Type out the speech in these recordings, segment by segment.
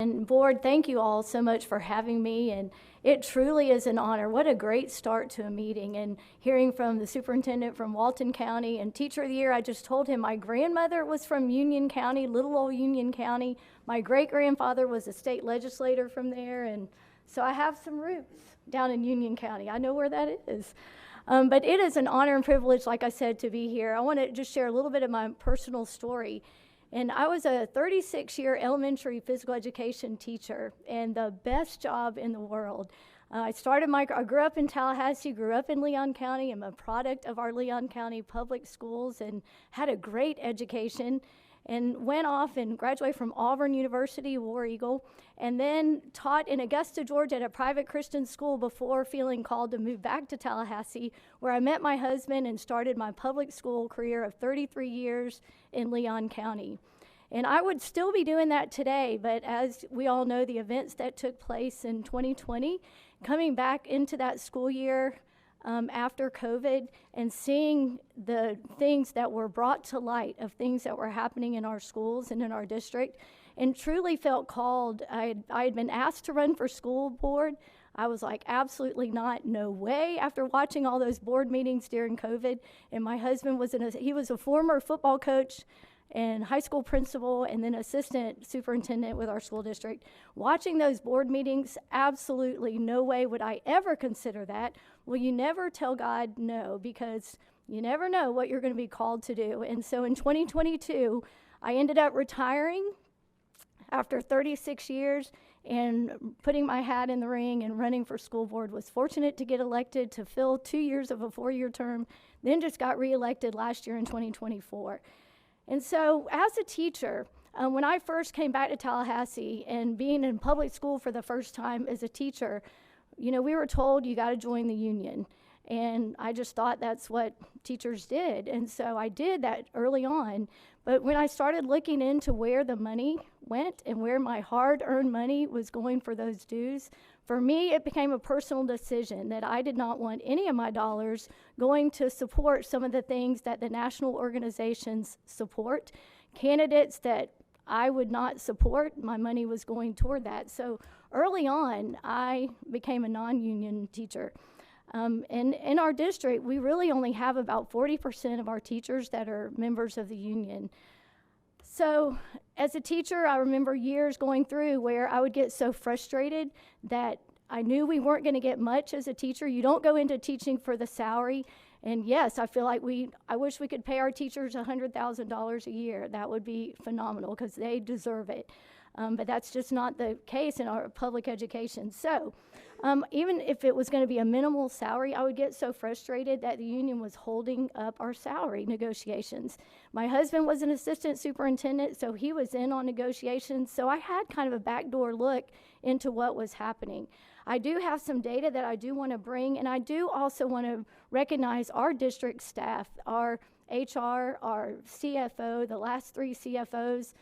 And board, thank you all so much for having me, and it truly is an honor. What a great start to a meeting, and hearing from the superintendent from Walton County and Teacher of the Year. I just told him my grandmother was from Union County, little old Union County. My great-grandfather was a state legislator from there, and so I have some roots down in Union County. I know where that is. But it is an honor and privilege, like I said, to be here. I want to just share a little bit of my personal story. And I was a 36-year elementary physical education teacher, and the best job in the world. I grew up in Tallahassee, grew up in Leon County. I'm a product of our Leon County public schools and had a great education, and went off and graduated from Auburn University, War Eagle, and then taught in Augusta, Georgia at a private Christian school before feeling called to move back to Tallahassee, where I met my husband and started my public school career of 33 years in Leon County. And I would still be doing that today, but as we all know, the events that took place in 2020, coming back into that school year after COVID and seeing the things that were brought to light of things that were happening in our schools and in our district, and truly felt called. I had been asked to run for school board. I was like, absolutely not, no way, after watching all those board meetings during COVID. And my husband was he was a former football coach and high school principal and then assistant superintendent with our school district. Watching those board meetings, absolutely no way would I ever consider that. Well, you never tell God no, because you never know what you're going to be called to do. And so in 2022, I ended up retiring after 36 years and putting my hat in the ring and running for school board. Was fortunate to get elected to fill 2 years of a 4-year term, then just got reelected last year in 2024. And so as a teacher, when I first came back to Tallahassee and being in public school for the first time as a teacher, we were told you got to join the union. And I just thought that's what teachers did. And so I did that early on. But when I started looking into where the money went and where my hard-earned money was going for those dues, for me, it became a personal decision that I did not want any of my dollars going to support some of the things that the national organizations support. Candidates that I would not support, my money was going toward that. So early on, I became a non-union teacher. And in our district, we really only have about 40% of our teachers that are members of the union. So as a teacher, I remember years going through where I would get so frustrated that I knew we weren't going to get much as a teacher. You don't go into teaching for the salary. And yes, I feel like I wish we could pay our teachers $100,000 a year. That would be phenomenal because they deserve it. But that's just not the case in our public education. So even if it was going to be a minimal salary, I would get so frustrated that the union was holding up our salary negotiations. My husband was an assistant superintendent, so he was in on negotiations. So I had kind of a backdoor look into what was happening. I do have some data that I do want to bring, and I do also want to recognize our district staff, our HR, our CFO, the last 3 CFOs.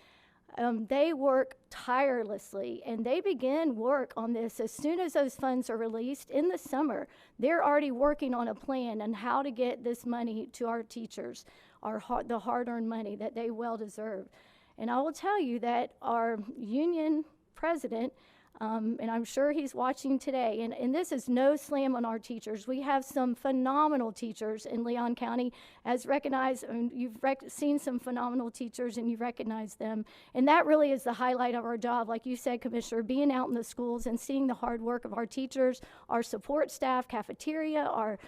They work tirelessly, and they begin work on this as soon as those funds are released in the summer. They're already working on a plan on how to get this money to our teachers, the hard-earned money that they well deserve. And I will tell you that our union president, and I'm sure he's watching today, and this is no slam on our teachers. We have some phenomenal teachers in Leon County, as recognized, and you've seen some phenomenal teachers and you recognize them. And that really is the highlight of our job, like you said, Commissioner, being out in the schools and seeing the hard work of our teachers, our support staff, cafeteria, our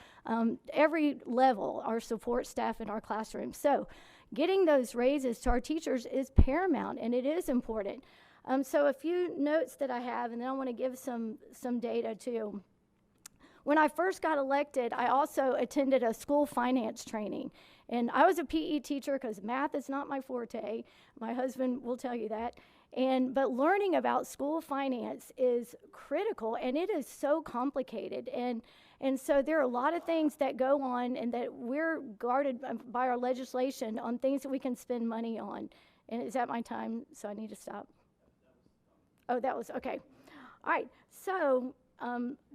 every level, our support staff in our classrooms. So getting those raises to our teachers is paramount, and it is important. So a few notes that I have, and then I want to give some data too. When I first got elected, I also attended a school finance training. And I was a PE teacher because math is not my forte. My husband will tell you that. But learning about school finance is critical, and it is so complicated. And so there are a lot of things that go on and that we're guarded by our legislation on things that we can spend money on. And is that my time? So I need to stop. Oh, that was, okay. All right, so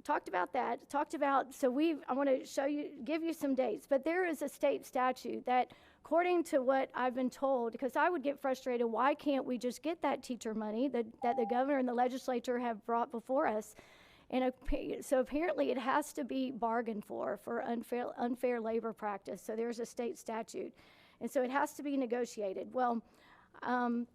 talked about that. I want to give you some dates, but there is a state statute that according to what I've been told, because I would get frustrated, why can't we just get that teacher money that the governor and the legislature have brought before us? And so apparently it has to be bargained for unfair labor practice. So there's a state statute. And so it has to be negotiated. Well, I'm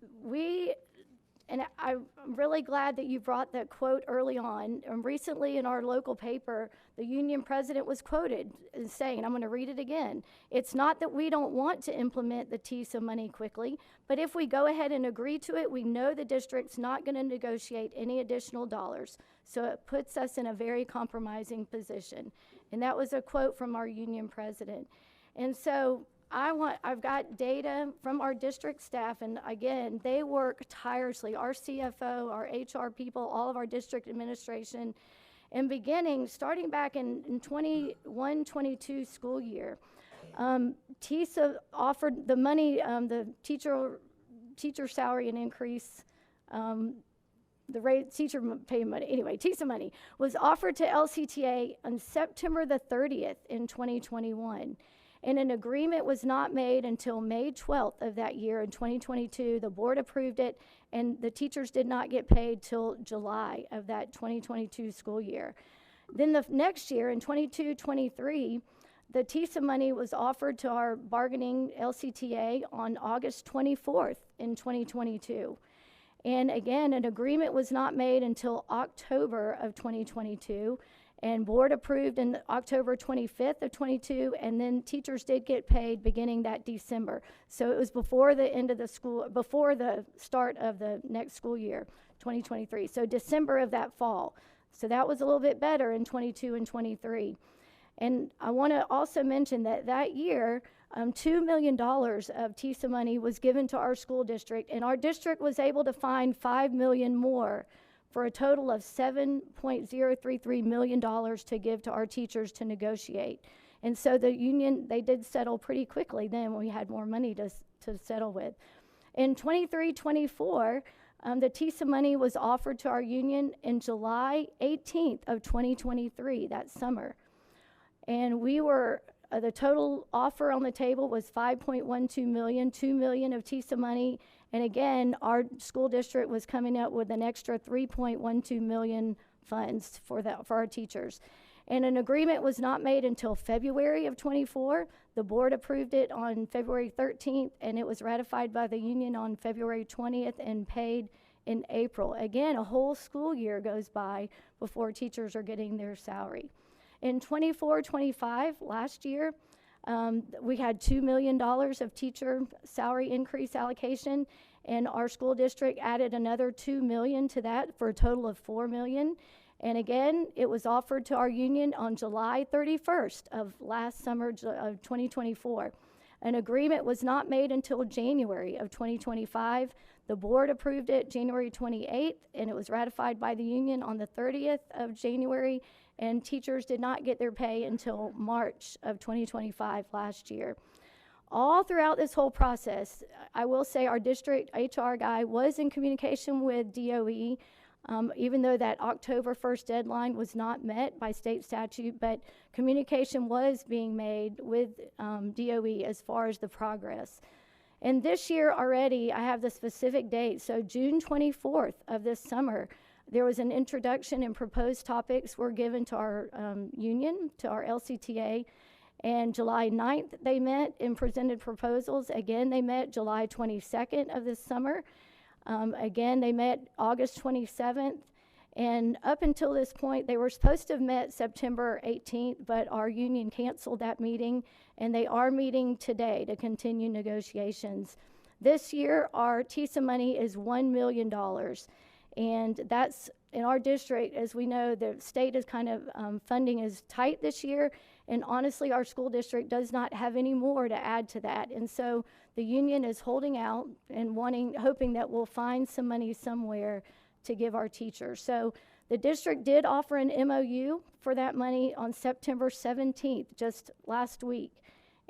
really glad that you brought that quote early on. Recently in our local paper, the union president was quoted as saying, I'm going to read it again, "It's not that we don't want to implement the TISA money quickly, but if we go ahead and agree to it, we know the district's not going to negotiate any additional dollars. So it puts us in a very compromising position." And that was a quote from our union president. And so I've got data from our district staff, and again, they work tirelessly. Our CFO, our HR people, all of our district administration, and starting back in 21-22 school year, TISA offered the money, the teacher salary and increase, the rate teacher pay money, anyway, TISA money was offered to LCTA on September the 30th in 2021. And an agreement was not made until May 12th of that year in 2022. The board approved it, and the teachers did not get paid till July of that 2022 school year. Then the next year, in 22-23, the TISA money was offered to our bargaining LCTA on August 24th in 2022. And again, an agreement was not made until October of 2022. And board approved in October 25th of 22, and then teachers did get paid beginning that December. So it was before the end of the school, before the start of the next school year, 2023. So December of that fall. So that was a little bit better in 22 and 23. And I want to also mention that year, $2 million of TISA money was given to our school district, and our district was able to find $5 million more, for a total of $7.033 million to give to our teachers to negotiate. And so the union, they did settle pretty quickly then when we had more money to settle with. In 23-24, the TISA money was offered to our union in July 18th of 2023, that summer. And we were, the total offer on the table was $5.12 million, $2 million of TISA money. And again, our school district was coming up with an extra $3.12 million funds for our teachers. And an agreement was not made until February of 24. The board approved it on February 13th, and it was ratified by the union on February 20th and paid in April. Again, a whole school year goes by before teachers are getting their salary. In 24-25, last year, we had $2 million of teacher salary increase allocation, and our school district added another $2 million to that for a total of $4 million. And again, it was offered to our union on July 31st of last summer of 2024. An agreement was not made until January of 2025. The board approved it January 28th, and it was ratified by the union on the 30th of January, and teachers did not get their pay until March of 2025 last year. All throughout this whole process, I will say our district HR guy was in communication with DOE, even though that October 1st deadline was not met by state statute, but communication was being made with DOE as far as the progress. And this year already, I have the specific date, so June 24th of this summer, there was an introduction and proposed topics were given to our union, to our LCTA, and July 9th they met and presented proposals. Again, they met July 22nd of this summer. Again, they met August 27th, and up until this point, they were supposed to have met September 18th, but our union canceled that meeting, and they are meeting today to continue negotiations. This year, our TISA money is $1 million, and that's in our district. As we know, the state is kind of funding is tight this year, and honestly, our school district does not have any more to add to that. And so the union is holding out and hoping that we'll find some money somewhere to give our teachers. So the district did offer an MOU for that money on September 17th, just last week.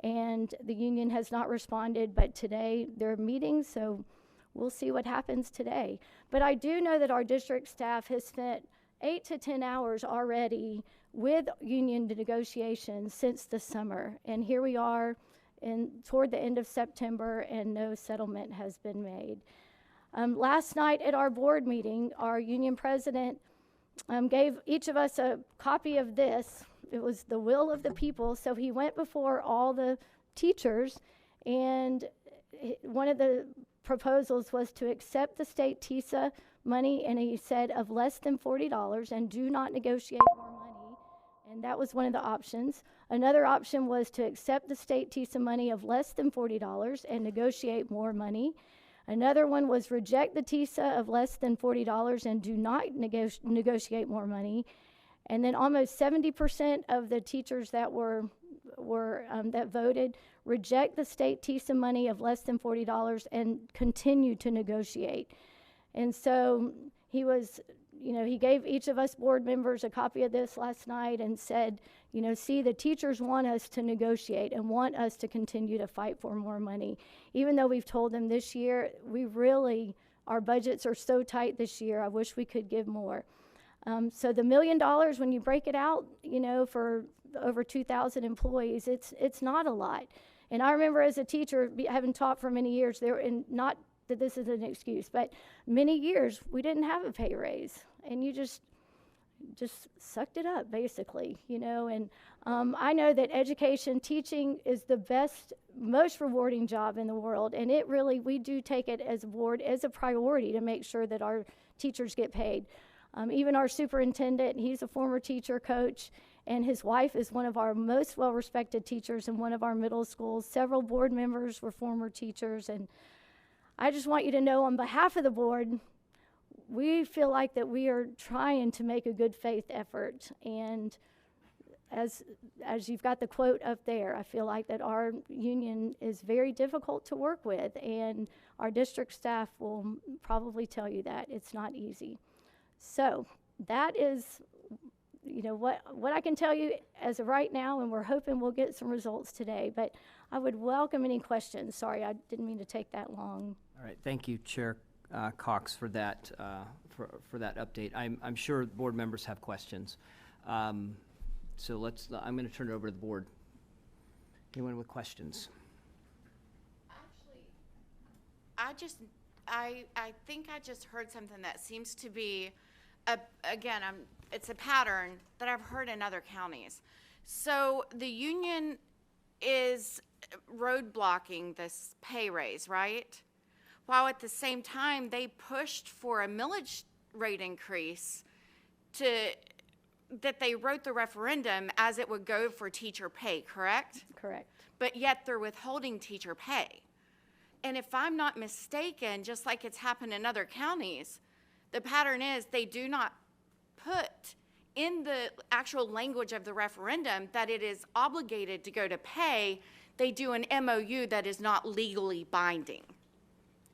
And the union has not responded, but today they're meeting, so we'll see what happens today. But I do know that our district staff has spent 8 to 10 hours already with union negotiations since the summer. And here we are toward the end of September, and no settlement has been made. Last night at our board meeting, our union president gave each of us a copy of this. It was the will of the people. So he went before all the teachers, and one of the proposals was to accept the state TISA money, and he said of less than $40 and do not negotiate more money. And that was one of the options. Another option was to accept the state TISA money of less than $40 and negotiate more money. Another one was reject the TISA of less than $40 and do not negotiate more money. And then almost 70% of the teachers that that voted reject the state TISA money of less than $40 and continue to negotiate. And so he gave each of us board members a copy of this last night and said, see, the teachers want us to negotiate and want us to continue to fight for more money. Even though we've told them this year, our budgets are so tight this year, I wish we could give more. So the $1 million, when you break it out, for over 2,000 employees, it's not a lot. And I remember as a teacher, having taught for many years, not that this is an excuse, but many years we didn't have a pay raise, and you just sucked it up, basically, And I know that education, teaching is the best, most rewarding job in the world, and we do take it as a board as a priority to make sure that our teachers get paid. Even our superintendent, he's a former teacher coach, and his wife is one of our most well-respected teachers in one of our middle schools. Several board members were former teachers, and I just want you to know on behalf of the board, we feel like that we are trying to make a good faith effort. And as you've got the quote up there, I feel like that our union is very difficult to work with, and our district staff will probably tell you that it's not easy. So that is what I can tell you as of right now, and we're hoping we'll get some results today. But I would welcome any questions. Sorry, I didn't mean to take that long. All right, thank you, Chair Cox, for that for that update. I'm sure board members have questions. So I'm going to turn it over to the board. Anyone with questions? Actually, I think I just heard something that seems to be, it's a pattern that I've heard in other counties. So the union is roadblocking this pay raise, right? While at the same time, they pushed for a millage rate increase that they wrote the referendum as it would go for teacher pay, correct? Correct. But yet they're withholding teacher pay. And if I'm not mistaken, just like it's happened in other counties, the pattern is they do not put in the actual language of the referendum that it is obligated to go to pay. They do an MOU that is not legally binding.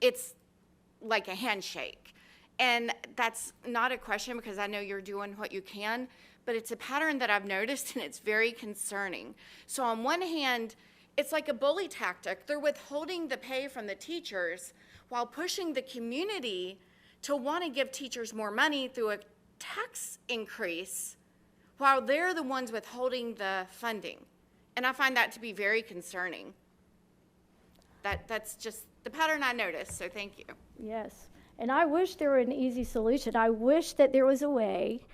It's like a handshake. And that's not a question because I know you're doing what you can, but it's a pattern that I've noticed, and it's very concerning. So on one hand, it's like a bully tactic. They're withholding the pay from the teachers while pushing the community to want to give teachers more money through a tax increase while they're the ones withholding the funding. And I find that to be very concerning. That's just the pattern I noticed, so thank you. Yes, and I wish there were an easy solution. I wish that there was a way,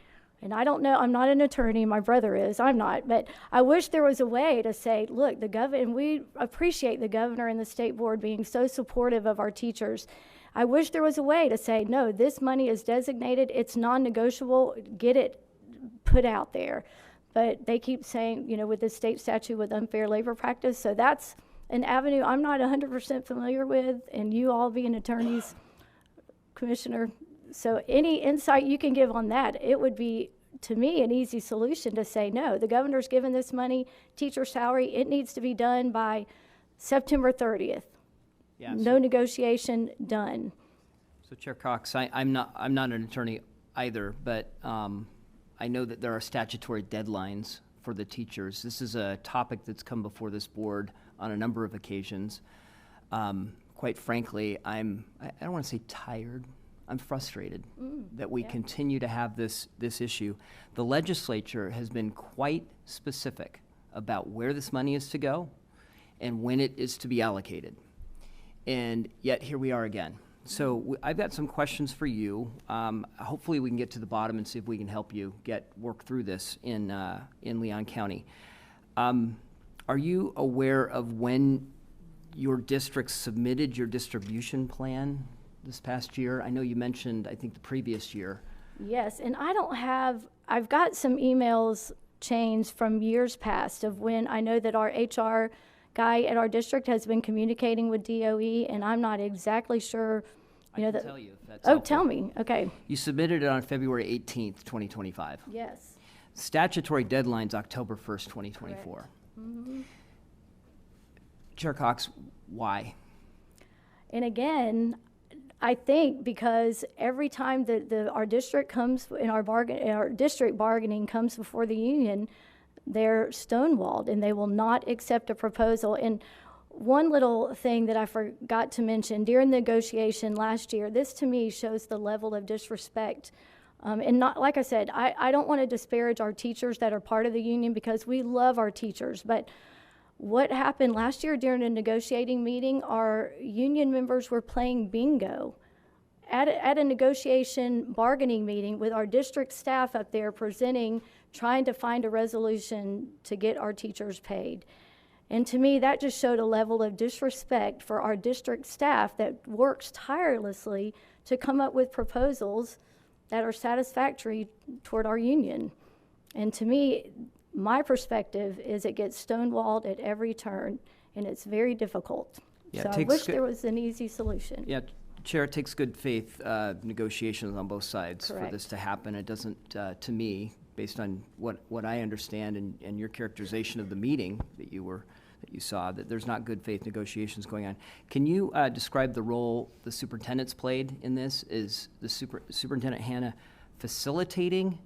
and I don't know, I'm not an attorney, my brother is, I'm not, but I wish there was a way to say, look, and we appreciate the governor and the state board being so supportive of our teachers. I wish there was a way to say, no, this money is designated, it's non-negotiable, get it put out there. But they keep saying, with the state statute with unfair labor practice, so that's an avenue I'm not 100% familiar with, and you all being attorneys, Commissioner, so any insight you can give on that, it would be, to me, an easy solution to say, no, the governor's given this money, teacher salary, it needs to be done by September 30th. Yeah, no negotiation, done. So Chair Cox, I'm not an attorney either, but I know that there are statutory deadlines for the teachers. This is a topic that's come before this board on a number of occasions. Quite frankly, I don't want to say tired, I'm frustrated that we continue to have this issue. The legislature has been quite specific about where this money is to go, and when it is to be allocated. And yet here we are again. So I've got some questions for you. Hopefully we can get to the bottom and see if we can help you work through this in Leon County. Are you aware of when your district submitted your distribution plan this past year? I know you mentioned, I think, the previous year. Yes, and I've got some emails chains from years past of when I know that our HR guy at our district has been communicating with DOE, and I'm not exactly sure, I can tell you if that's Oh, helpful. tell me, okay. You submitted it on February 18th, 2025. Yes. Statutory deadline's October 1st, 2024. Chair Cox, why? And again, I think because every time that our district comes in our district bargaining comes before the union, they're stonewalled and they will not accept a proposal. And one little thing that I forgot to mention during the negotiation last year, this to me shows the level of disrespect. And not, like I said, I don't want to disparage our teachers that are part of the union because we love our teachers, but what happened last year during a negotiating meeting, our union members were playing bingo at a negotiation bargaining meeting with our district staff up there presenting, trying to find a resolution to get our teachers paid. And to me, that just showed a level of disrespect for our district staff that works tirelessly to come up with proposals that are satisfactory toward our union. And to me, my perspective is it gets stonewalled at every turn, and it's very difficult. Yeah, so it I takes wish good- there was an easy solution. Yeah, Chair, it takes good faith negotiations on both sides for Correct. this to happen. It doesn't, to me, based on what I understand and your characterization of the meeting that you saw, that there's not good faith negotiations going on. Can you describe the role the superintendent's played in this? Is the Superintendent Hannah facilitating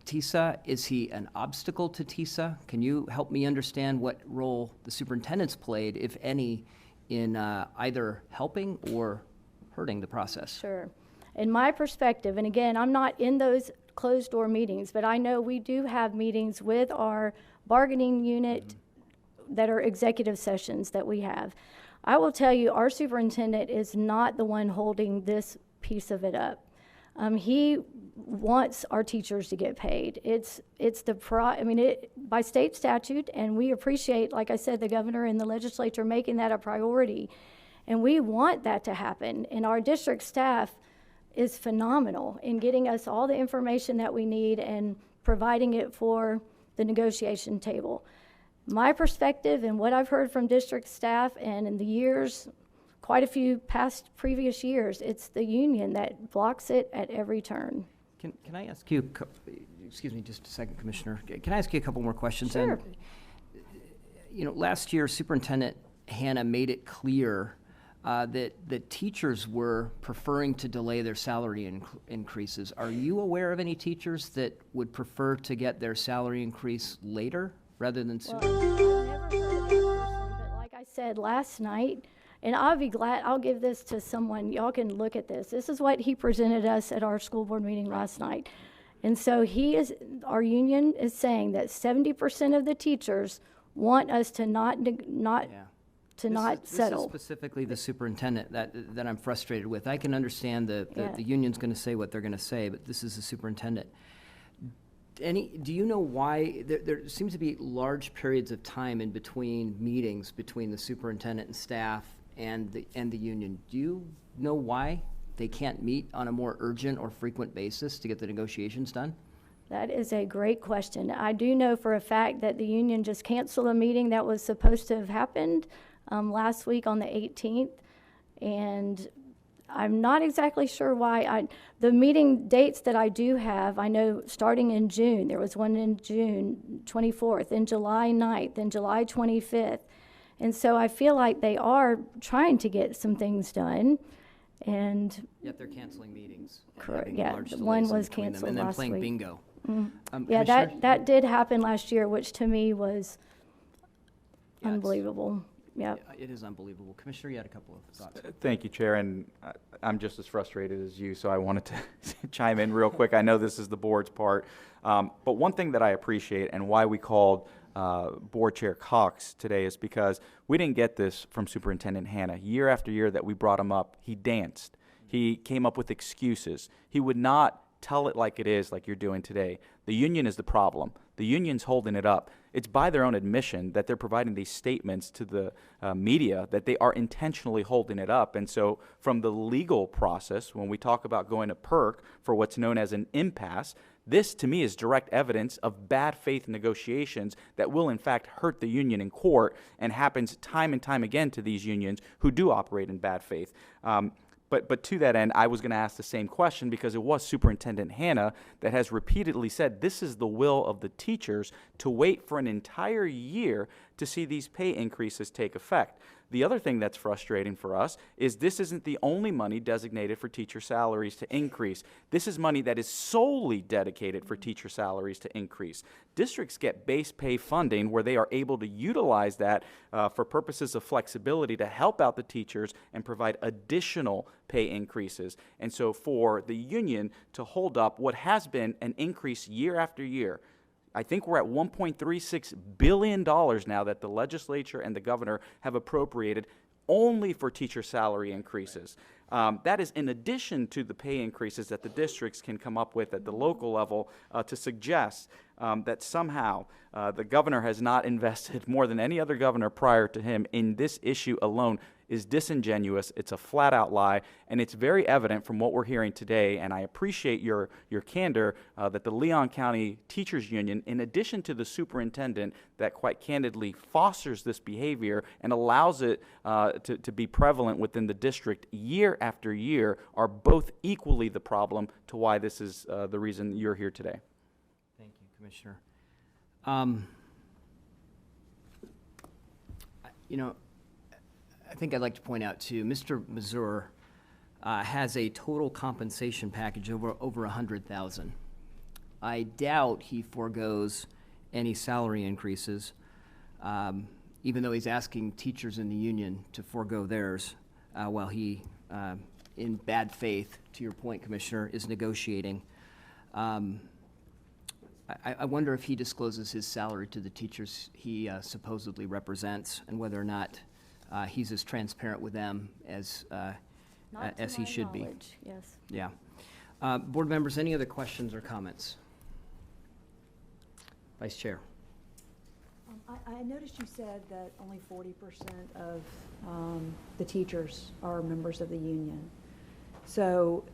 TISA? Is he an obstacle to TISA? Can you help me understand what role the superintendent's played, if any, in either helping or hurting the process? Sure. In my perspective, and again, I'm not in those closed-door meetings, but I know we do have meetings with our bargaining unit that are executive sessions that we have. I will tell you, our superintendent is not the one holding this piece of it up. He wants our teachers to get paid. It's by state statute, and we appreciate, like I said, the governor and the legislature making that a priority, and we want that to happen. And our district staff is phenomenal in getting us all the information that we need and providing it for the negotiation table. My perspective and what I've heard from district staff and in the years, quite a few previous years, it's the union that blocks it at every turn. Can I ask you, excuse me just a second, Commissioner, can I ask you a couple more questions? Sure. And, last year, Superintendent Hannah made it clear that teachers were preferring to delay their salary increases. Are you aware of any teachers that would prefer to get their salary increase later rather than sooner? Well, I've never heard of that personally, but like I said last night, and I'll be glad, I'll give this to someone, y'all can look at this. This is what he presented us at our school board meeting last night. And so our union is saying that 70% of the teachers want us to not settle. This is specifically the superintendent that I'm frustrated with. I can understand the union's going to say what they're going to say, but this is the superintendent. Do you know why there seems to be large periods of time in between meetings between the superintendent and staff and the union? Do you know why they can't meet on a more urgent or frequent basis to get the negotiations done? That is a great question. I do know for a fact that the union just canceled a meeting that was supposed to have happened last week on the 18th, and I'm not exactly sure why. The meeting dates that I do have, I know starting in June, there was one in June 24th, in July 9th, and July 25th. And so I feel like they are trying to get some things done. And yet they're canceling meetings. correct, having yeah, large the delays one in was between them, canceled and then last playing week. bingo. Yeah, Commissioner? that did happen last year, which to me was Yeah, it's- unbelievable. Yeah. It is unbelievable. Commissioner, you had a couple of thoughts. Thank you, Chair, and I'm just as frustrated as you, so I wanted to chime in real quick. I know this is the board's part, but one thing that I appreciate and why we called Board Chair Cox today is because we didn't get this from Superintendent Hanna. Year after year that we brought him up, he danced. He came up with excuses. He would not tell it like it is, like you're doing today. The union is the problem. The union's holding it up. It's by their own admission that they're providing these statements to the media that they are intentionally holding it up. And so from the legal process, when we talk about going to PERC for what's known as an impasse, this to me is direct evidence of bad faith negotiations that will in fact hurt the union in court, and happens time and time again to these unions who do operate in bad faith. But to that end, I was going to ask the same question, because it was Superintendent Hanna that has repeatedly said this is the will of the teachers to wait for an entire year to see these pay increases take effect. The other thing that's frustrating for us is this isn't the only money designated for teacher salaries to increase. This is money that is solely dedicated for teacher salaries to increase. Districts get base pay funding where they are able to utilize that for purposes of flexibility to help out the teachers and provide additional pay increases. And so for the union to hold up what has been an increase year after year, I think we're at $1.36 billion now that the legislature and the governor have appropriated only for teacher salary increases. That is in addition to the pay increases that the districts can come up with at the local level to suggest that somehow the governor has not invested more than any other governor prior to him in this issue alone is disingenuous. It's a flat-out lie, and it's very evident from what we're hearing today, and I appreciate your candor that the Leon County Teachers Union, in addition to the superintendent that quite candidly fosters this behavior and allows it to be prevalent within the district year after year, are both equally the problem to why this is the reason you're here today. Thank you, Commissioner. You know, I think I'd like to point out too, Mr. Mazur has a total compensation package over $100,000. I doubt he forgoes any salary increases, even though he's asking teachers in the union to forego theirs, while he, in bad faith, to your point, Commissioner, is negotiating. I wonder if he discloses his salary to the teachers he supposedly represents, and whether or not he's as transparent with them as he should be. Yes. Yeah. Board members, any other questions or comments? Vice Chair. I noticed you said that only 40% of the teachers are members of the union. So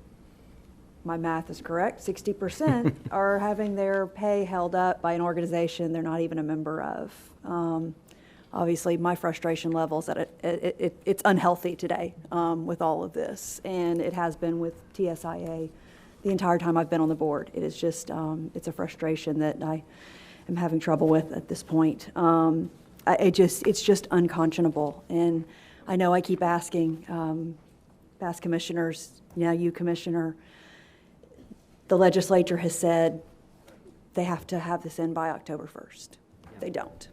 my math is correct, 60% are having their pay held up by an organization they're not even a member of. Obviously, my frustration levels at it's unhealthy today with all of this, and it has been with TSIA the entire time I've been on the board. It is just, it's a frustration that I am having trouble with at this point. It's just unconscionable, and I know I keep asking past commissioners, now you, Commissioner, the legislature has said they have to have this in by October 1st. Yeah. They don't.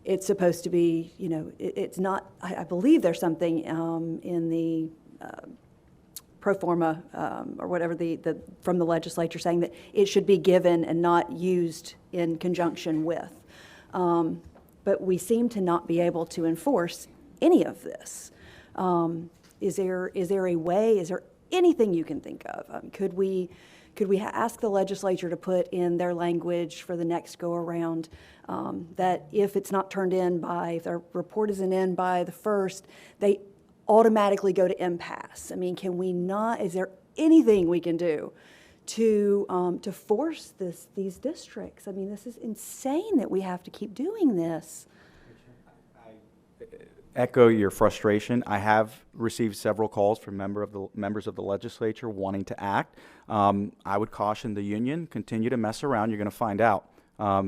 It's supposed to be, you know, it's not, I believe there's something in the pro forma or whatever from the legislature saying that it should be given and not used in conjunction with. But we seem to not be able to enforce any of this. Is there a way, is there anything you can think of? Could we ask the legislature to put in their language for the next go around that if it's not turned in by, if their report isn't in by the 1st, they automatically go to impasse? I mean, can we not, is there anything we can do to force these districts? I mean, this is insane that we have to keep doing this. Echo your frustration. I have received several calls from members of the legislature wanting to act. I would caution the union, continue to mess around, you're going to find out.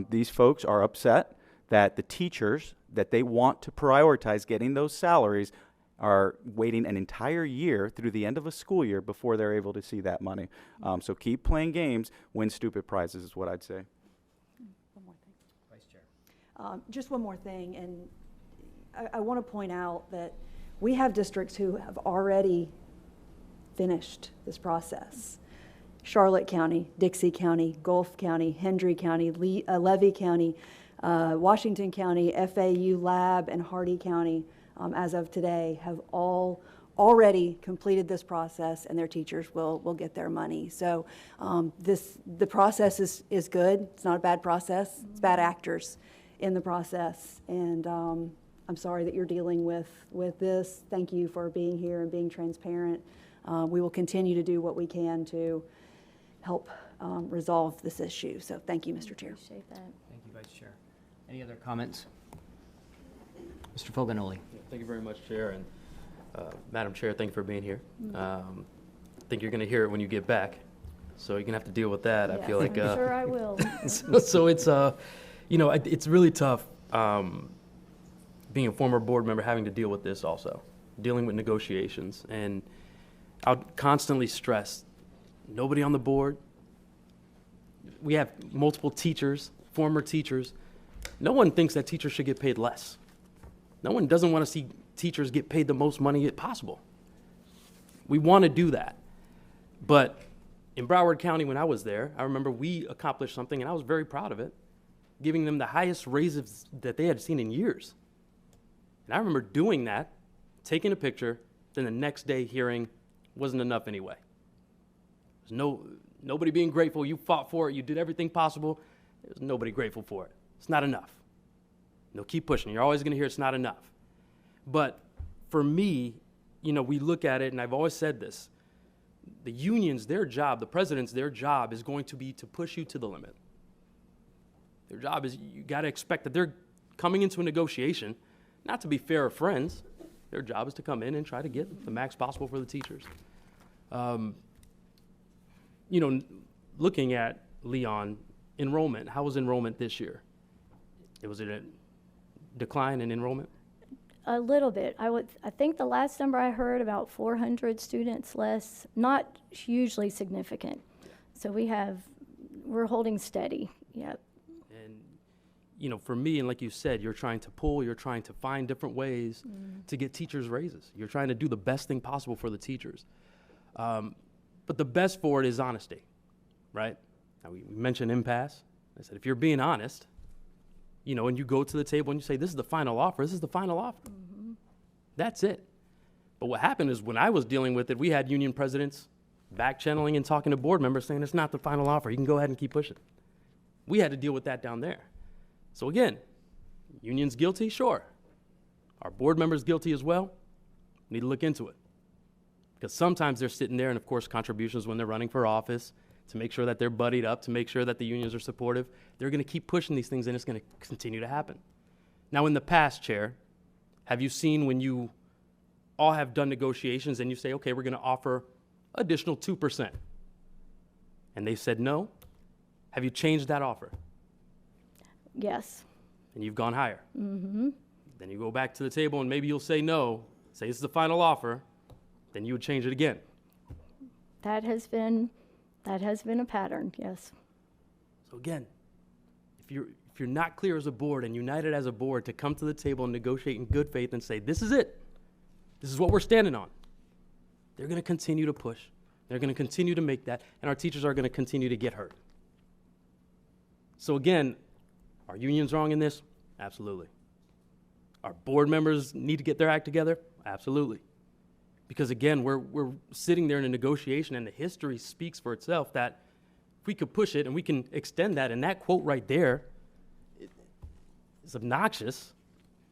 These folks are upset that the teachers that they want to prioritize getting those salaries are waiting an entire year through the end of a school year before they're able to see that money. So keep playing games, win stupid prizes is what I'd say. One more thing. Vice Chair. Just one more thing, and I want to point out that we have districts who have already finished this process. Charlotte County, Dixie County, Gulf County, Hendry County, Levy County, Washington County, FAU Lab, and Hardy County, as of today, have all already completed this process, and their teachers will get their money. So the process is good. It's not a bad process. It's bad actors in the process. And I'm sorry that you're dealing with this. Thank you for being here and being transparent. We will continue to do what we can to help resolve this issue. So thank you, Mr. Chair. Appreciate that. Thank you, Vice Chair. Any other comments? Mr. Foganoli. Thank you very much, Chair, and Madam Chair, thank you for being here. I think you're going to hear it when you get back, so you're going to have to deal with that. I Yes, feel like I'm sure I will. so it's it's really tough being a former board member, having to deal with this also, dealing with negotiations, and I'll constantly stress nobody on the board. We have multiple teachers, former teachers. No one thinks that teachers should get paid less. No one doesn't want to see teachers get paid the most money possible. We want to do that. But in Broward County, when I was there, I remember we accomplished something, and I was very proud of it, giving them the highest raises that they had seen in years. And I remember doing that, taking a picture, then the next day hearing wasn't enough anyway. There's nobody being grateful. You fought for it. You did everything possible. There's nobody grateful for it. It's not enough. No, keep pushing. You're always going to hear it's not enough. But for me, we look at it, and I've always said this, the unions, their job, the presidents, their job is going to be to push you to the limit. Their job is, you got to expect that they're coming into a negotiation, not to be fair or friends. Their job is to come in and try to get the max possible for the teachers. Looking at Leon, enrollment, how was enrollment this year? Was it a decline in enrollment? A little bit. I think the last number I heard, about 400 students less, not hugely significant. So we're holding steady. Yep. And, for me, and like you said, you're trying to find different ways to get teachers raises. You're trying to do the best thing possible for the teachers. But the best for it is honesty, right? Now, we mentioned impasse. I said, if you're being honest, and you go to the table and you say, this is the final offer, this is the final offer. That's it. But what happened is when I was dealing with it, we had union presidents back-channeling and talking to board members saying, it's not the final offer. You can go ahead and keep pushing. We had to deal with that down there. So again, union's guilty? Sure. Are board members guilty as well? We need to look into it. Because sometimes they're sitting there, and of course contributions when they're running for office, to make sure that they're buddied up, to make sure that the unions are supportive. They're going to keep pushing these things, and it's going to continue to happen. Now, in the past, Chair, have you seen when you all have done negotiations and you say, okay, we're going to offer additional 2%, and they said no? Have you changed that offer? Yes. And you've gone higher? Mm-hmm. Then you go back to the table, and maybe you'll say no, say this is the final offer, then you would change it again. That has been a pattern, yes. So again, if you're not clear as a board and united as a board to come to the table and negotiate in good faith and say, this is it, this is what we're standing on, they're going to continue to push. They're going to continue to make that, and our teachers are going to continue to get hurt. So again, are unions wrong in this? Absolutely. Our board members need to get their act together? Absolutely. Because again, we're sitting there in a negotiation, and the history speaks for itself that if we could push it and we can extend that, and that quote right there is obnoxious,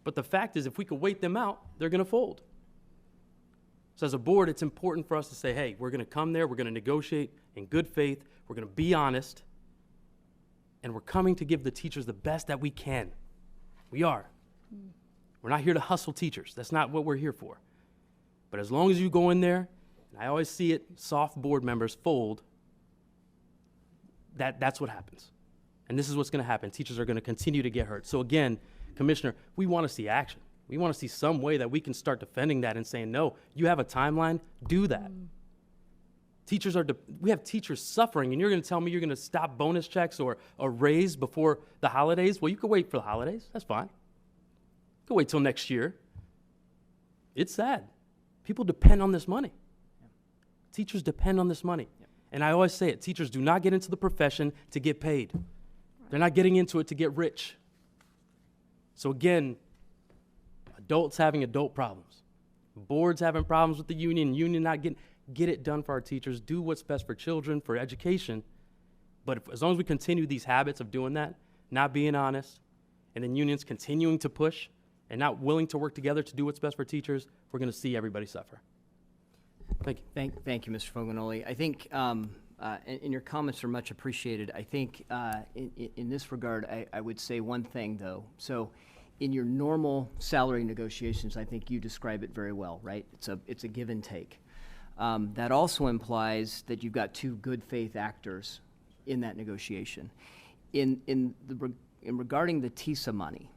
but the fact is if we could wait them out, they're going to fold. So as a board, it's important for us to say, hey, we're going to come there, we're going to negotiate in good faith, we're going to be honest, and we're coming to give the teachers the best that we can. We are. We're not here to hustle teachers. That's not what we're here for. But as long as you go in there, and I always see it, soft board members fold, that's what happens. And this is what's going to happen. Teachers are going to continue to get hurt. So again, Commissioner, we want to see action. We want to see some way that we can start defending that and saying, no, you have a timeline, do that. We have teachers suffering, and you're going to tell me you're going to stop bonus checks or a raise before the holidays? Well, you could wait for the holidays. That's fine. You could wait till next year. It's sad. People depend on this money. Yeah. Teachers depend on this money. Yeah. And I always say it, teachers do not get into the profession to get paid. Right. They're not getting into it to get rich. So again, adults having adult problems, boards having problems with the union not get it done for our teachers, do what's best for children, for education. But as long as we continue these habits of doing that, not being honest, and then unions continuing to push and not willing to work together to do what's best for teachers, we're going to see everybody suffer. Thank you. Thank you, Mr. Fognoli. I think, and your comments are much appreciated. I think in this regard, I would say one thing, though. So in your normal salary negotiations, I think you describe it very well, right? It's a give and take. That also implies that you've got two good faith actors in that negotiation. In regarding the TISA money,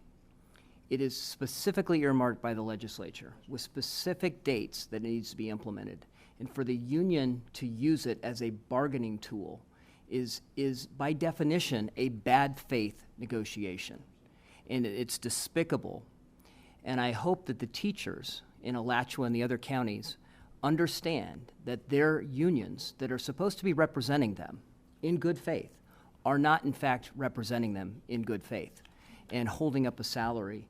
it is specifically earmarked by the legislature with specific dates that it needs to be implemented. And for the union to use it as a bargaining tool is by definition a bad faith negotiation. And it's despicable. And I hope that the teachers in Alachua and the other counties understand that their unions that are supposed to be representing them in good faith are not in fact representing them in good faith and holding up a salary.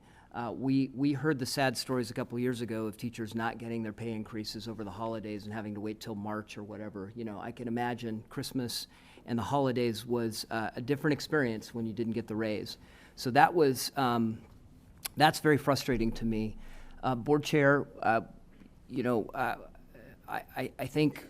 We heard the sad stories a couple years ago of teachers not getting their pay increases over the holidays and having to wait till March or whatever. You know, I can imagine Christmas and the holidays was a different experience when you didn't get the raise. So that was, that's very frustrating to me. Board Chair, I think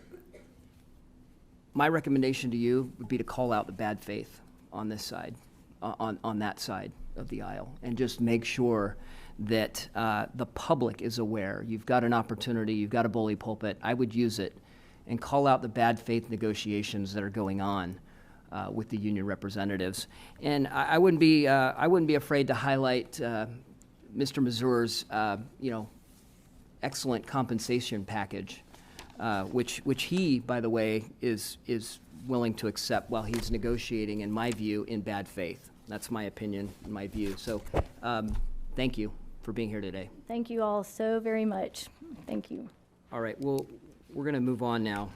my recommendation to you would be to call out the bad faith on this side, on that side of the aisle, and just make sure that the public is aware. You've got an opportunity, you've got a bully pulpit. I would use it and call out the bad faith negotiations that are going on with the union representatives. And I wouldn't be afraid to highlight Mr. Mazur's excellent compensation package, which he, by the way, is willing to accept while he's negotiating, in my view, in bad faith. That's my opinion, my view. So thank you for being here today. Thank you all so very much. Thank you. All right, well, we're going to move on now.